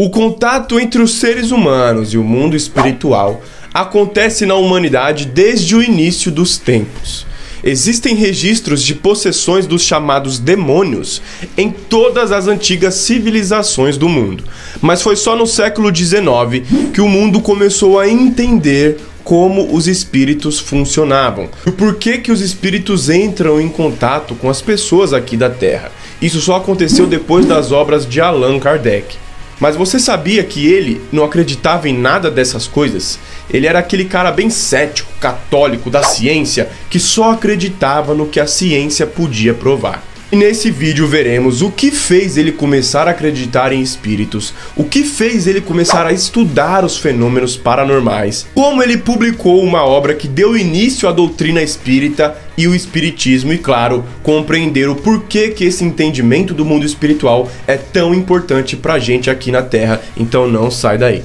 O contato entre os seres humanos e o mundo espiritual acontece na humanidade desde o início dos tempos. Existem registros de possessões dos chamados demônios em todas as antigas civilizações do mundo, mas foi só no século XIX que o mundo começou a entender como os espíritos funcionavam e por que os espíritos entram em contato com as pessoas aqui da Terra. Isso só aconteceu depois das obras de Allan Kardec. Mas você sabia que ele não acreditava em nada dessas coisas? Ele era aquele cara bem cético, católico da ciência, que só acreditava no que a ciência podia provar. E nesse vídeo veremos o que fez ele começar a acreditar em espíritos, o que fez ele começar a estudar os fenômenos paranormais, como ele publicou uma obra que deu início à doutrina espírita e o espiritismo e, claro, compreender o porquê que esse entendimento do mundo espiritual é tão importante pra gente aqui na Terra. Então não sai daí.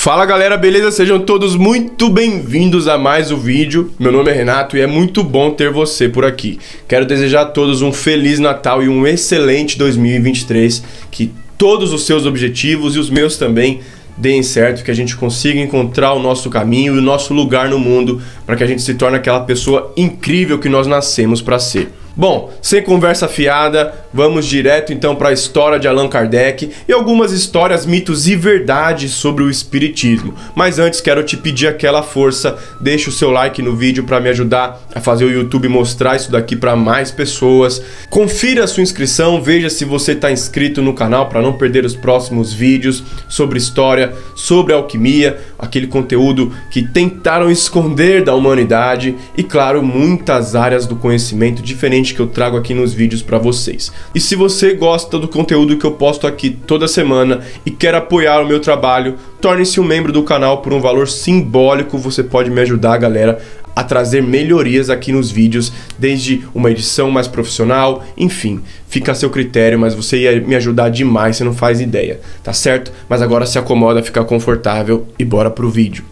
Fala galera, beleza? Sejam todos muito bem-vindos a mais um vídeo. Meu nome é Renato e é muito bom ter você por aqui. Quero desejar a todos um Feliz Natal e um excelente 2023. Que todos os seus objetivos e os meus também deem certo, que a gente consiga encontrar o nosso caminho e o nosso lugar no mundo para que a gente se torne aquela pessoa incrível que nós nascemos para ser. Bom, sem conversa fiada, vamos direto então para a história de Allan Kardec e algumas histórias, mitos e verdades sobre o espiritismo. Mas antes quero te pedir aquela força, deixa o seu like no vídeo para me ajudar a fazer o YouTube mostrar isso daqui para mais pessoas. Confira a sua inscrição, veja se você está inscrito no canal para não perder os próximos vídeos sobre história, sobre alquimia, aquele conteúdo que tentaram esconder da humanidade e, claro, muitas áreas do conhecimento diferente que eu trago aqui nos vídeos para vocês. E se você gosta do conteúdo que eu posto aqui toda semana e quer apoiar o meu trabalho, torne-se um membro do canal por um valor simbólico. Você pode me ajudar, galera, a trazer melhorias aqui nos vídeos, desde uma edição mais profissional, enfim, fica a seu critério, mas você ia me ajudar demais, você não faz ideia, tá certo? Mas agora se acomoda, fica confortável e bora pro vídeo.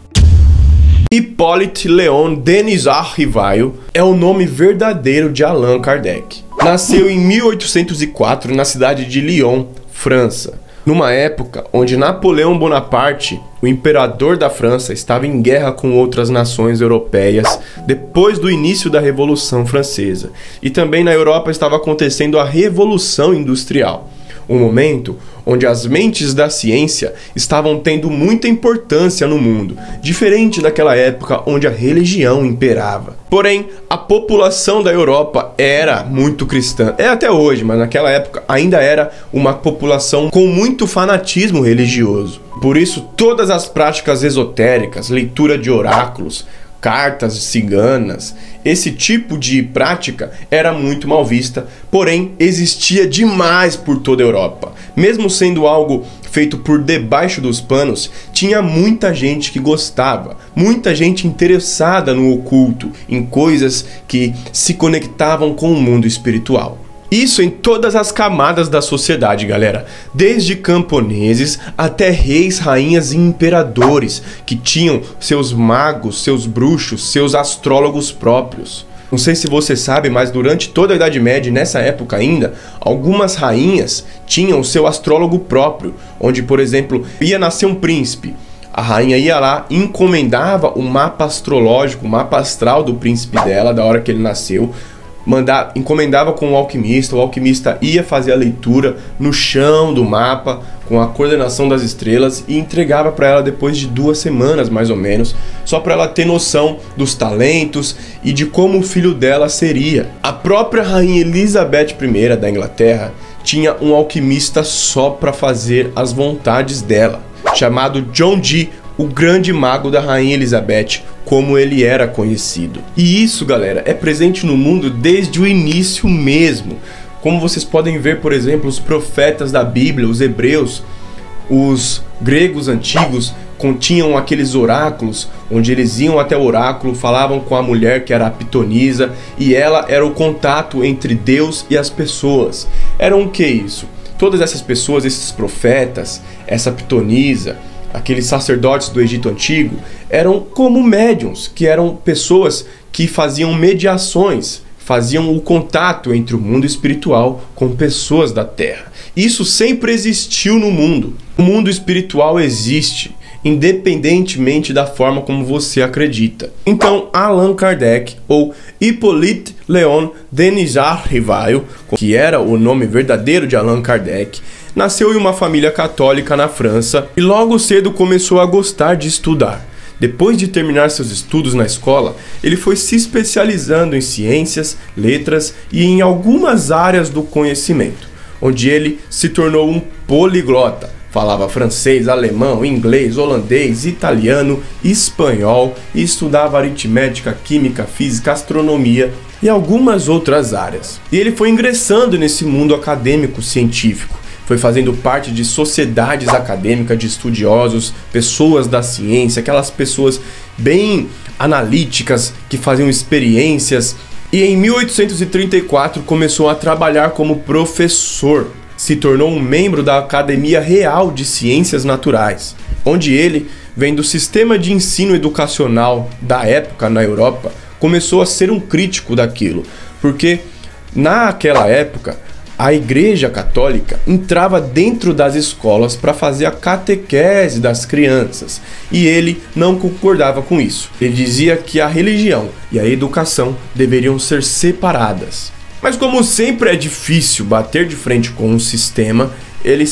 Hippolyte Léon Denisard Rivail é o nome verdadeiro de Allan Kardec. Nasceu em 1804 na cidade de Lyon, França, numa época onde Napoleão Bonaparte, o imperador da França, estava em guerra com outras nações europeias depois do início da Revolução Francesa. E também na Europa estava acontecendo a Revolução Industrial, um momento onde as mentes da ciência estavam tendo muita importância no mundo, diferente daquela época onde a religião imperava. Porém, a população da Europa era muito cristã, é até hoje, mas naquela época ainda era uma população com muito fanatismo religioso. Por isso, todas as práticas esotéricas, leitura de oráculos, cartas ciganas, esse tipo de prática era muito mal vista, porém existia demais por toda a Europa. Mesmo sendo algo feito por debaixo dos panos, tinha muita gente que gostava, muita gente interessada no oculto, em coisas que se conectavam com o mundo espiritual. Isso em todas as camadas da sociedade, galera. Desde camponeses até reis, rainhas e imperadores que tinham seus magos, seus bruxos, seus astrólogos próprios. Não sei se você sabe, mas durante toda a Idade Média, nessa época ainda, algumas rainhas tinham seu astrólogo próprio, onde, por exemplo, ia nascer um príncipe. A rainha ia lá, encomendava o mapa astrológico, o mapa astral do príncipe dela, da hora que ele nasceu, encomendava com o alquimista ia fazer a leitura no chão do mapa, com a coordenação das estrelas e entregava para ela depois de 2 semanas, mais ou menos, só para ela ter noção dos talentos e de como o filho dela seria. A própria rainha Elizabeth I da Inglaterra tinha um alquimista só para fazer as vontades dela, chamado John Dee, o grande mago da rainha Elizabeth, como ele era conhecido. E isso, galera, é presente no mundo desde o início mesmo. Como vocês podem ver, por exemplo, os profetas da Bíblia, os hebreus, os gregos antigos, continham aqueles oráculos, onde eles iam até o oráculo, falavam com a mulher que era a pitonisa, e ela era o contato entre Deus e as pessoas. Eram o que isso? Todas essas pessoas, esses profetas, essa pitonisa, aqueles sacerdotes do Egito Antigo, eram como médiuns, que eram pessoas que faziam mediações, faziam o contato entre o mundo espiritual com pessoas da Terra. Isso sempre existiu no mundo. O mundo espiritual existe, independentemente da forma como você acredita. Então, Allan Kardec, ou Hippolyte Léon Denis Rivail, que era o nome verdadeiro de Allan Kardec, nasceu em uma família católica na França e logo cedo começou a gostar de estudar. Depois de terminar seus estudos na escola, ele foi se especializando em ciências, letras e em algumas áreas do conhecimento, onde ele se tornou um poliglota. Falava francês, alemão, inglês, holandês, italiano, espanhol e estudava aritmética, química, física, astronomia e algumas outras áreas. E ele foi ingressando nesse mundo acadêmico científico. Foi fazendo parte de sociedades acadêmicas de estudiosos, pessoas da ciência, aquelas pessoas bem analíticas que faziam experiências. E em 1834 começou a trabalhar como professor. Se tornou um membro da Academia Real de Ciências Naturais, onde ele, vendo o sistema de ensino educacional da época na Europa, começou a ser um crítico daquilo, porque naquela época a Igreja Católica entrava dentro das escolas para fazer a catequese das crianças e ele não concordava com isso. Ele dizia que a religião e a educação deveriam ser separadas. Mas como sempre é difícil bater de frente com um sistema, ele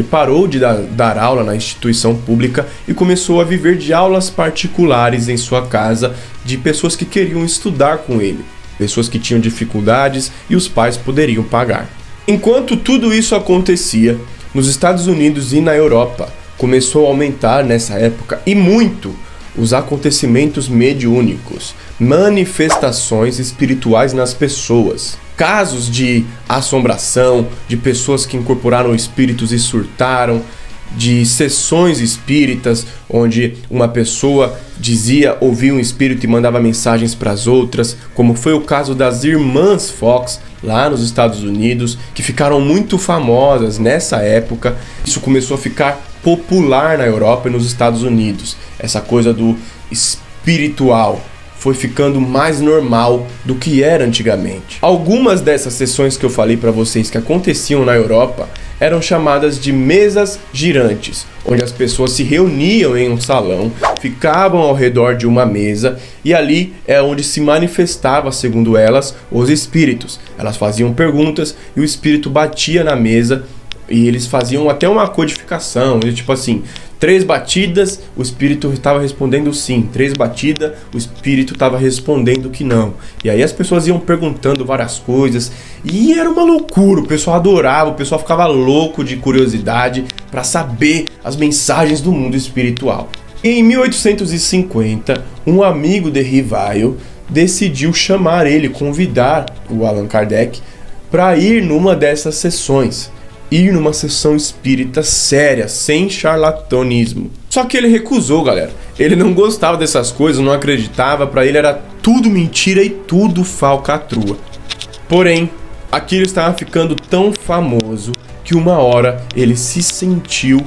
parou de dar aula na instituição pública e começou a viver de aulas particulares em sua casa de pessoas que queriam estudar com ele. Pessoas que tinham dificuldades e os pais poderiam pagar. Enquanto tudo isso acontecia, nos Estados Unidos e na Europa, começou a aumentar nessa época e muito os acontecimentos mediúnicos, manifestações espirituais nas pessoas. Casos de assombração, de pessoas que incorporaram espíritos e surtaram, de sessões espíritas, onde uma pessoa dizia ouvir um espírito e mandava mensagens para as outras, como foi o caso das Irmãs Fox, lá nos Estados Unidos, que ficaram muito famosas nessa época. Isso começou a ficar popular na Europa e nos Estados Unidos. Essa coisa do espiritual foi ficando mais normal do que era antigamente. Algumas dessas sessões que eu falei para vocês que aconteciam na Europa eram chamadas de mesas girantes, onde as pessoas se reuniam em um salão, ficavam ao redor de uma mesa e ali é onde se manifestava, segundo elas, os espíritos. Elas faziam perguntas e o espírito batia na mesa e eles faziam até uma codificação, tipo assim, 3 batidas, o espírito estava respondendo sim. 3 batidas, o espírito estava respondendo que não. E aí as pessoas iam perguntando várias coisas e era uma loucura. O pessoal adorava, o pessoal ficava louco de curiosidade para saber as mensagens do mundo espiritual. E em 1850, um amigo de Rivail decidiu chamar ele, convidar o Allan Kardec para ir numa dessas sessões. Ir numa sessão espírita séria, sem charlatanismo. Só que ele recusou, galera. Ele não gostava dessas coisas, não acreditava, pra ele era tudo mentira e tudo falcatrua. Porém, aquilo estava ficando tão famoso que uma hora ele se sentiu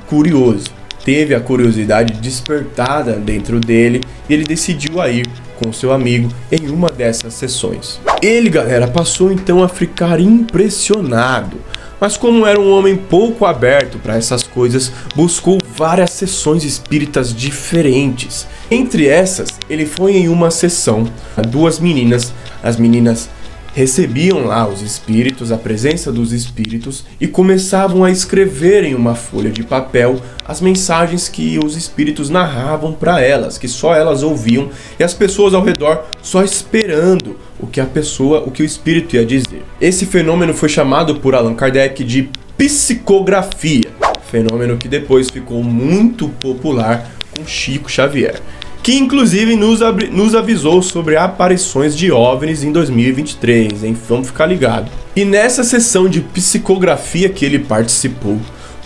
curioso. Teve a curiosidade despertada dentro dele e ele decidiu a ir com seu amigo em uma dessas sessões. Ele, galera, passou então a ficar impressionado. Mas como era um homem pouco aberto para essas coisas, buscou várias sessões espíritas diferentes. Entre essas, ele foi em uma sessão, 2 meninas, as meninas recebiam lá os espíritos, a presença dos espíritos, e começavam a escrever em uma folha de papel as mensagens que os espíritos narravam para elas, que só elas ouviam, e as pessoas ao redor só esperando o que o espírito ia dizer. Esse fenômeno foi chamado por Allan Kardec de psicografia, fenômeno que depois ficou muito popular com Chico Xavier, que inclusive nos avisou sobre aparições de OVNIs em 2023, hein? Vamos ficar ligado. E nessa sessão de psicografia que ele participou,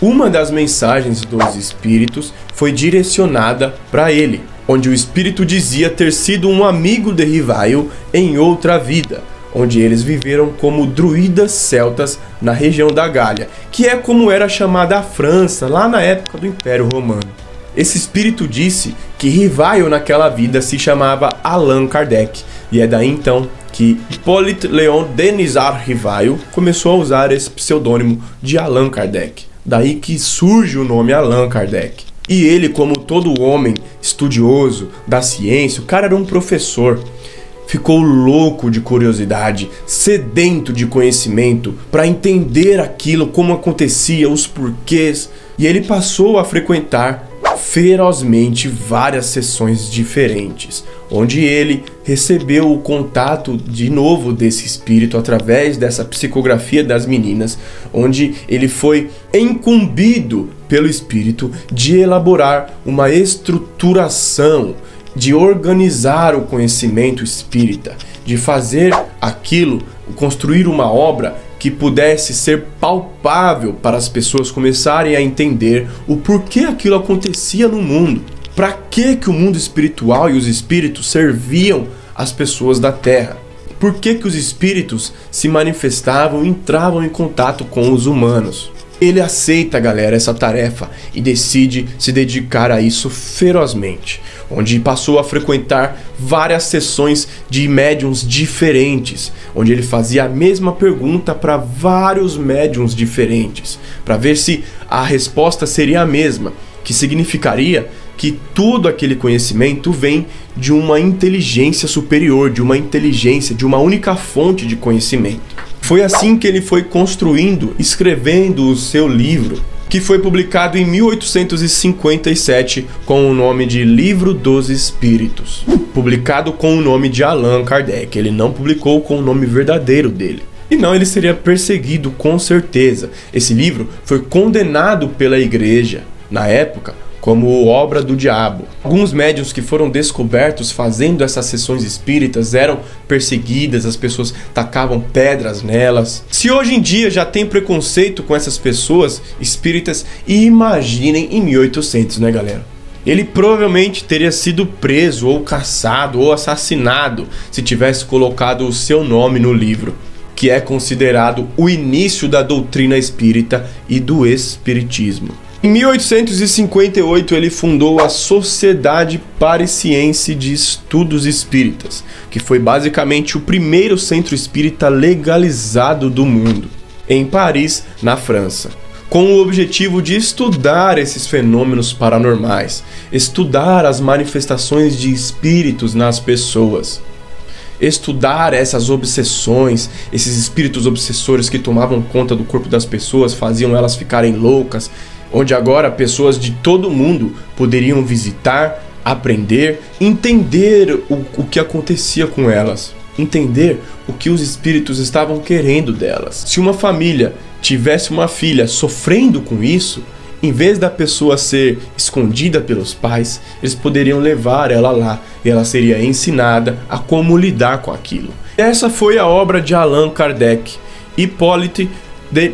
uma das mensagens dos espíritos foi direcionada para ele, onde o espírito dizia ter sido um amigo de Rivail em outra vida, onde eles viveram como druidas celtas na região da Gália, que é como era chamada a França lá na época do Império Romano. Esse espírito disse que Rivaio naquela vida se chamava Allan Kardec, e é daí então que Hippolyte Léon Denisard Rivaio começou a usar esse pseudônimo de Allan Kardec. Daí que surge o nome Allan Kardec. E ele, como todo homem estudioso da ciência, o cara era um professor, ficou louco de curiosidade, sedento de conhecimento para entender aquilo, como acontecia, os porquês, e ele passou a frequentar ferozmente várias sessões diferentes, onde ele recebeu o contato de novo desse espírito através dessa psicografia das meninas, onde ele foi incumbido pelo espírito de elaborar uma estruturação, de organizar o conhecimento espírita, de fazer aquilo, construir uma obra que pudesse ser palpável para as pessoas começarem a entender o porquê aquilo acontecia no mundo. Para que o mundo espiritual e os espíritos serviam às pessoas da Terra? Por que os espíritos se manifestavam e entravam em contato com os humanos? Ele aceita, galera, essa tarefa e decide se dedicar a isso ferozmente, onde passou a frequentar várias sessões de médiums diferentes, onde ele fazia a mesma pergunta para vários médiums diferentes, para ver se a resposta seria a mesma, que significaria que todo aquele conhecimento vem de uma inteligência superior, de uma inteligência, de uma única fonte de conhecimento. Foi assim que ele foi construindo, escrevendo o seu livro, que foi publicado em 1857 com o nome de Livro dos Espíritos, publicado com o nome de Allan Kardec. Ele não publicou com o nome verdadeiro dele. E não, ele seria perseguido com certeza. Esse livro foi condenado pela igreja na época como obra do diabo. Alguns médiuns que foram descobertos fazendo essas sessões espíritas eram perseguidas, as pessoas tacavam pedras nelas. Se hoje em dia já tem preconceito com essas pessoas espíritas, imaginem em 1800, né, galera? Ele provavelmente teria sido preso ou caçado ou assassinado se tivesse colocado o seu nome no livro, que é considerado o início da doutrina espírita e do espiritismo. Em 1858 ele fundou a Sociedade Parisiense de Estudos Espíritas, que foi basicamente o primeiro centro espírita legalizado do mundo, em Paris, na França, com o objetivo de estudar esses fenômenos paranormais, estudar as manifestações de espíritos nas pessoas, estudar essas obsessões, esses espíritos obsessores que tomavam conta do corpo das pessoas, faziam elas ficarem loucas, onde agora pessoas de todo mundo poderiam visitar, aprender, entender o que acontecia com elas, entender o que os espíritos estavam querendo delas. Se uma família tivesse uma filha sofrendo com isso, em vez da pessoa ser escondida pelos pais, eles poderiam levar ela lá e ela seria ensinada a como lidar com aquilo. Essa foi a obra de Allan Kardec, Hippolyte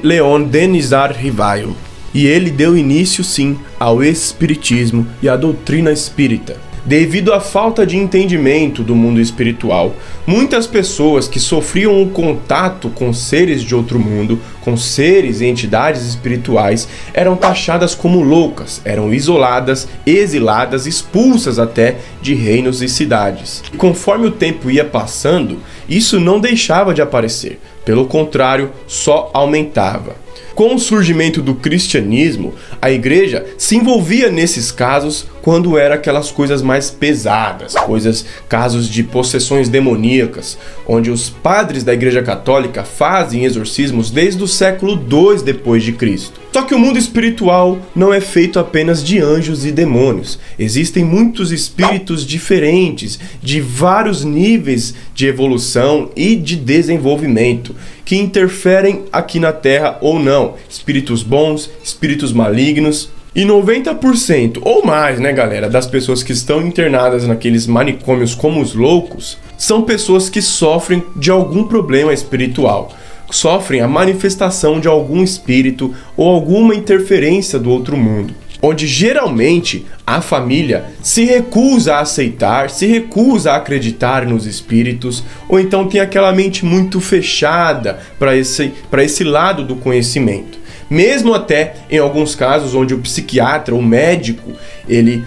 Léon Denisard Rivaio. E ele deu início, sim, ao espiritismo e à doutrina espírita. Devido à falta de entendimento do mundo espiritual, muitas pessoas que sofriam o contato com seres de outro mundo, com seres e entidades espirituais, eram taxadas como loucas, eram isoladas, exiladas, expulsas até de reinos e cidades. E conforme o tempo ia passando, isso não deixava de aparecer, pelo contrário, só aumentava. Com o surgimento do cristianismo, a igreja se envolvia nesses casos quando eram aquelas coisas mais pesadas, casos de possessões demoníacas, onde os padres da igreja católica fazem exorcismos desde o século II depois de Cristo. Só que o mundo espiritual não é feito apenas de anjos e demônios. Existem muitos espíritos diferentes, de vários níveis de evolução e de desenvolvimento, que interferem aqui na Terra ou não. Espíritos bons, espíritos malignos. E 90% ou mais, né, galera, das pessoas que estão internadas naqueles manicômios como os loucos, são pessoas que sofrem de algum problema espiritual. Sofrem a manifestação de algum espírito ou alguma interferência do outro mundo. onde geralmente a família se recusa a aceitar, se recusa a acreditar nos espíritos, ou então tem aquela mente muito fechada para esse lado do conhecimento. Mesmo até em alguns casos onde o psiquiatra, o médico, ele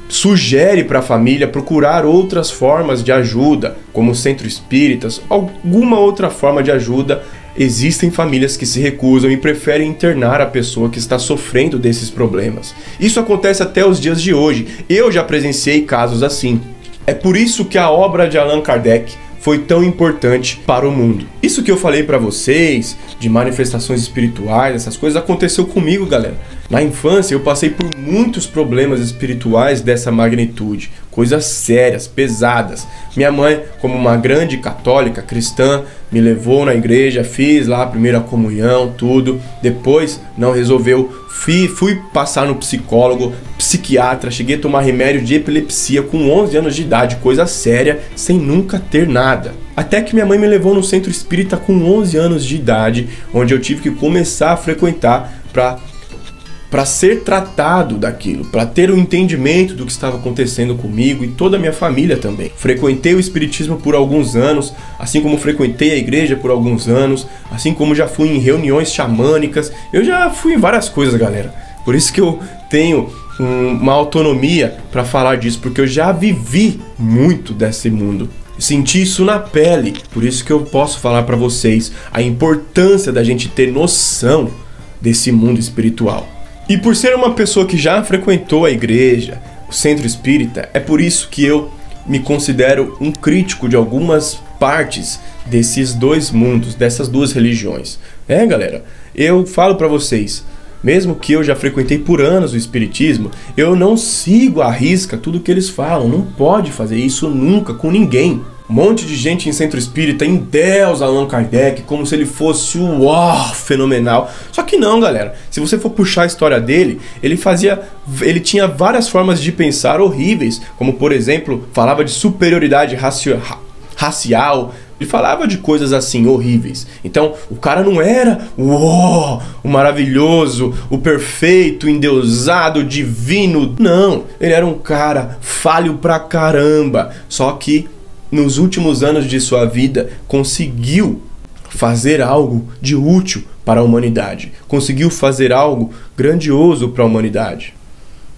sugere para a família procurar outras formas de ajuda, como centro espíritas, alguma outra forma de ajuda. Existem famílias que se recusam e preferem internar a pessoa que está sofrendo desses problemas. Isso acontece até os dias de hoje. Eu já presenciei casos assim. É por isso que a obra de Allan Kardec foi tão importante para o mundo. Isso que eu falei para vocês, de manifestações espirituais, essas coisas, aconteceu comigo, galera. Na infância eu passei por muitos problemas espirituais dessa magnitude, coisas sérias, pesadas. Minha mãe, como uma grande católica cristã, me levou na igreja, fiz lá a primeira comunhão, tudo. Depois não resolveu, fui passar no psicólogo, psiquiatra, cheguei a tomar remédio de epilepsia com 11 anos de idade, coisa séria, sem nunca ter nada. Até que minha mãe me levou no centro espírita com 11 anos de idade, onde eu tive que começar a frequentar para ser tratado daquilo, para ter um entendimento do que estava acontecendo comigo e toda a minha família também. Frequentei o espiritismo por alguns anos, assim como frequentei a igreja por alguns anos, assim como já fui em reuniões xamânicas, eu já fui em várias coisas, galera. Por isso que eu tenho uma autonomia para falar disso, porque eu já vivi muito desse mundo. Senti isso na pele, por isso que eu posso falar para vocês a importância da gente ter noção desse mundo espiritual. E por ser uma pessoa que já frequentou a igreja, o centro espírita, é por isso que eu me considero um crítico de algumas partes desses dois mundos, dessas duas religiões. Galera, eu falo para vocês, mesmo que eu já frequentei por anos o espiritismo, eu não sigo à risca tudo que eles falam, não pode fazer isso nunca com ninguém. Um monte de gente em centro espírita endeusa Allan Kardec como se ele fosse fenomenal. Só que não, galera. Se você for puxar a história dele, ele tinha várias formas de pensar horríveis, como por exemplo, falava de superioridade racial, ele falava de coisas assim horríveis. Então, o cara não era o maravilhoso, o perfeito, endeusado, divino. Não, ele era um cara falho pra caramba. Só que nos últimos anos de sua vida, conseguiu fazer algo de útil para a humanidade. Conseguiu fazer algo grandioso para a humanidade.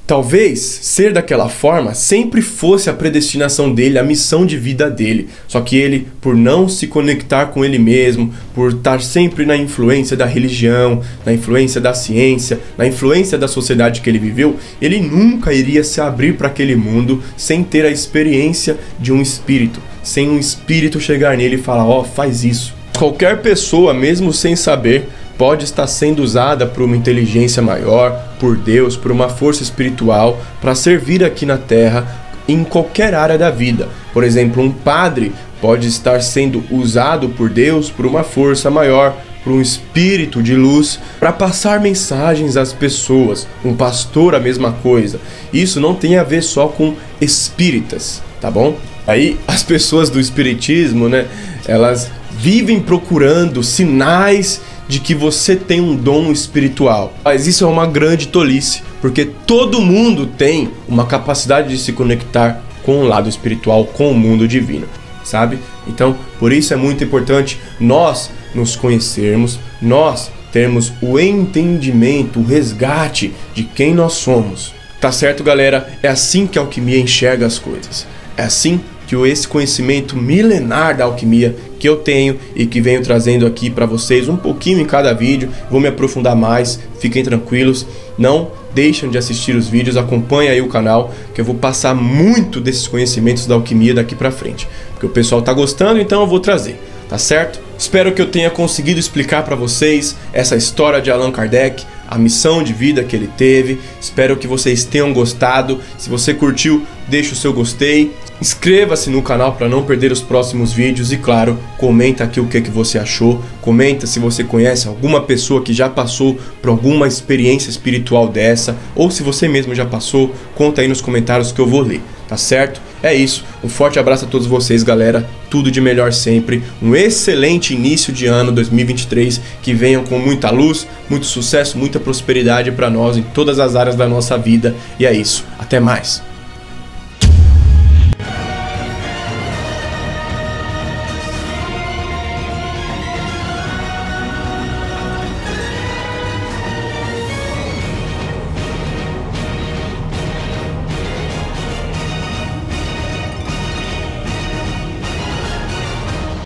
Talvez ser daquela forma sempre fosse a predestinação dele, a missão de vida dele. Só que ele, por não se conectar com ele mesmo, por estar sempre na influência da religião, na influência da ciência, na influência da sociedade que ele viveu, ele nunca iria se abrir para aquele mundo sem ter a experiência de um espírito. Sem um espírito chegar nele e falar, faz isso. Qualquer pessoa, mesmo sem saber, pode estar sendo usada por uma inteligência maior, por Deus, por uma força espiritual, para servir aqui na Terra em qualquer área da vida. Por exemplo, um padre pode estar sendo usado por Deus, por uma força maior, por um espírito de luz, para passar mensagens às pessoas. Um pastor, a mesma coisa. Isso não tem a ver só com espíritas, tá bom? Aí as pessoas do espiritismo, né, elas vivem procurando sinais de que você tem um dom espiritual. Mas isso é uma grande tolice, porque todo mundo tem uma capacidade de se conectar com o lado espiritual, com o mundo divino, sabe? Então, por isso é muito importante nós nos conhecermos, nós termos o entendimento, o resgate de quem nós somos. Tá certo, galera? É assim que a alquimia enxerga as coisas. É assim que esse conhecimento milenar da alquimia que eu tenho e que venho trazendo aqui para vocês um pouquinho em cada vídeo, vou me aprofundar mais, fiquem tranquilos, não deixem de assistir os vídeos, acompanhem aí o canal, que eu vou passar muito desses conhecimentos da alquimia daqui para frente, porque o pessoal tá gostando, então eu vou trazer, tá certo? Espero que eu tenha conseguido explicar para vocês essa história de Allan Kardec, a missão de vida que ele teve. Espero que vocês tenham gostado. Se você curtiu, deixa o seu gostei. Inscreva-se no canal para não perder os próximos vídeos e, claro, comenta aqui o que você achou. Comenta se você conhece alguma pessoa que já passou por alguma experiência espiritual dessa, ou se você mesmo já passou, conta aí nos comentários que eu vou ler, tá certo? É isso, um forte abraço a todos vocês, galera, tudo de melhor sempre, um excelente início de ano 2023, que venham com muita luz, muito sucesso, muita prosperidade para nós em todas as áreas da nossa vida, e é isso, até mais.